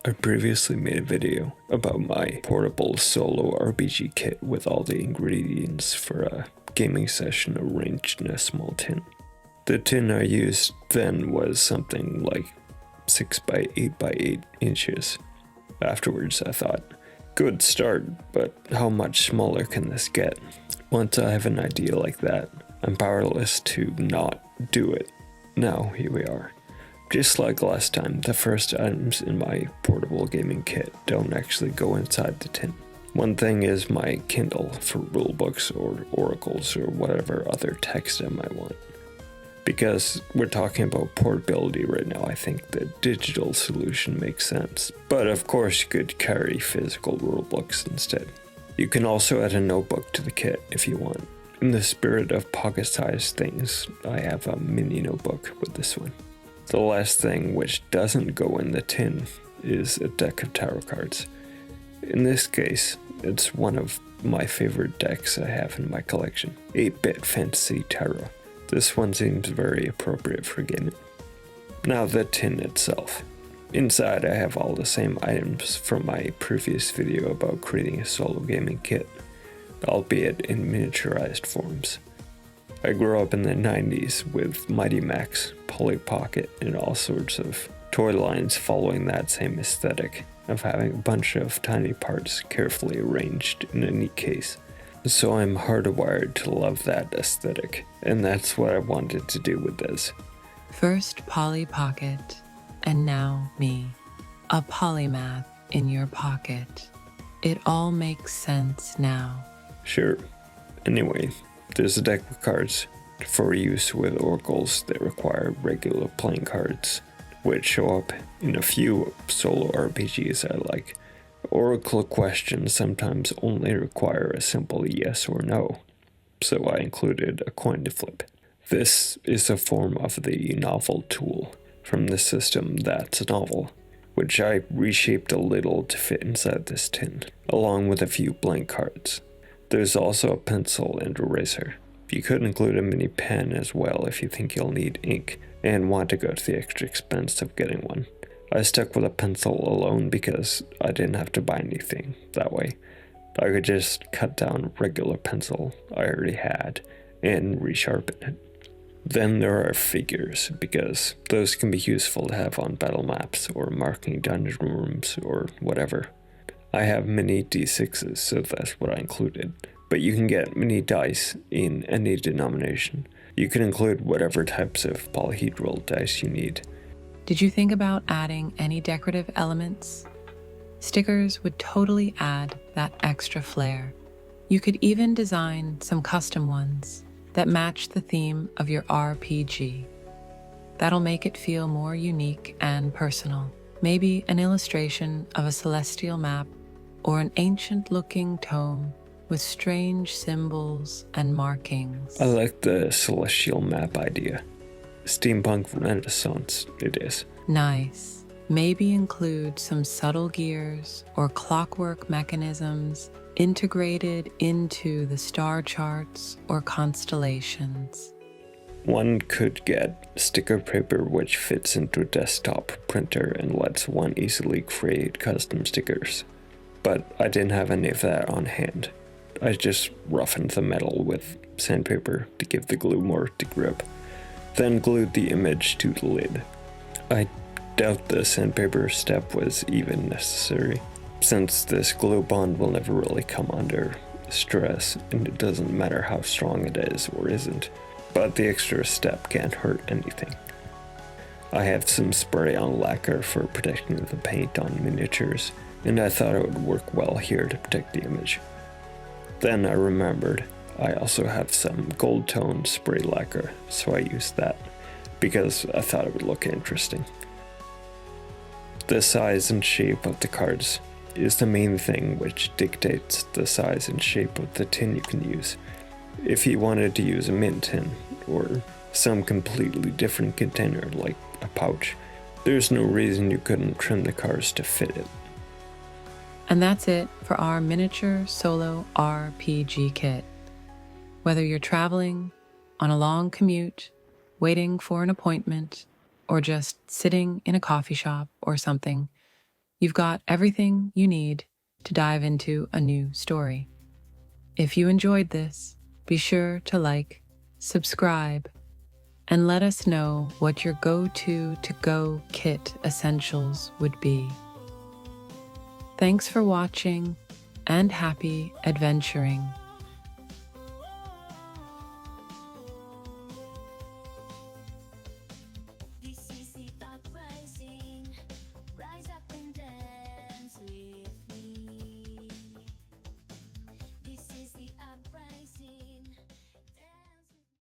I previously made a video about my portable solo RPG kit with all the ingredients for a gaming session arranged in a small tin. The tin I used then was something like 6 by 8 by 8 inches. Afterwards I thought, good start, but how much smaller can this get? Once I have an idea like that, I'm powerless to not do it. Now here we are. Just like last time, the first items in my portable gaming kit don't actually go inside the tin. One thing is my Kindle for rulebooks or oracles or whatever other text I might want. Because we're talking about portability right now, I think the digital solution makes sense. But of course you could carry physical rulebooks instead. You can also add a notebook to the kit if you want. In the spirit of pocket-sized things, I have a mini notebook with this one. The last thing which doesn't go in the tin is a deck of tarot cards. In this case, it's one of my favorite decks I have in my collection, 8-bit Fantasy Tarot. This one seems very appropriate for gaming. Now the tin itself. Inside I have all the same items from my previous video about creating a solo gaming kit, albeit in miniaturized forms. I grew up in the 90s with Mighty Max, Polly Pocket, and all sorts of toy lines following that same aesthetic of having a bunch of tiny parts carefully arranged in a neat case. So I'm hardwired to love that aesthetic, and that's what I wanted to do with this. First Polly Pocket, and now me. A polymath in your pocket. It all makes sense now. Sure. Anyway, there's a deck of cards for use with oracles that require regular playing cards, which show up in a few solo RPGs I like. Oracle questions sometimes only require a simple yes or no, so I included a coin to flip. This is a form of the novel tool from the system That's a Novel, which I reshaped a little to fit inside this tin, along with a few blank cards. There's also a pencil and eraser. You could include a mini pen as well if you think you'll need ink and want to go to the extra expense of getting one. I stuck with a pencil alone because I didn't have to buy anything that way. I could just cut down a regular pencil I already had and resharpen it. Then there are figures, because those can be useful to have on battle maps or marking dungeon rooms or whatever. I have mini d6s, so that's what I included. But you can get mini dice in any denomination. You can include whatever types of polyhedral dice you need. Did you think about adding any decorative elements? Stickers would totally add that extra flair. You could even design some custom ones that match the theme of your RPG. That'll make it feel more unique and personal. Maybe an illustration of a celestial map or an ancient-looking tome with strange symbols and markings. I like the celestial map idea. Steampunk Renaissance it is. Nice. Maybe include some subtle gears or clockwork mechanisms integrated into the star charts or constellations. One could get sticker paper which fits into a desktop printer and lets one easily create custom stickers. But I didn't have any of that on hand. I just roughened the metal with sandpaper to give the glue more to grip, then glued the image to the lid. I doubt the sandpaper step was even necessary, since this glue bond will never really come under stress, and it doesn't matter how strong it is or isn't, but the extra step can't hurt anything. I have some spray-on lacquer for protecting the paint on miniatures, and I thought it would work well here to protect the image. Then I remembered I also have some gold-toned spray lacquer, so I used that, because I thought it would look interesting. The size and shape of the cards is the main thing which dictates the size and shape of the tin you can use. If you wanted to use a mint tin, or some completely different container like a pouch, there's no reason you couldn't trim the cards to fit it. And that's it for our miniature solo RPG kit. Whether you're traveling, on a long commute, waiting for an appointment, or just sitting in a coffee shop or something, you've got everything you need to dive into a new story. If you enjoyed this, be sure to like, subscribe, and let us know what your go-to kit essentials would be. Thanks for watching and happy adventuring.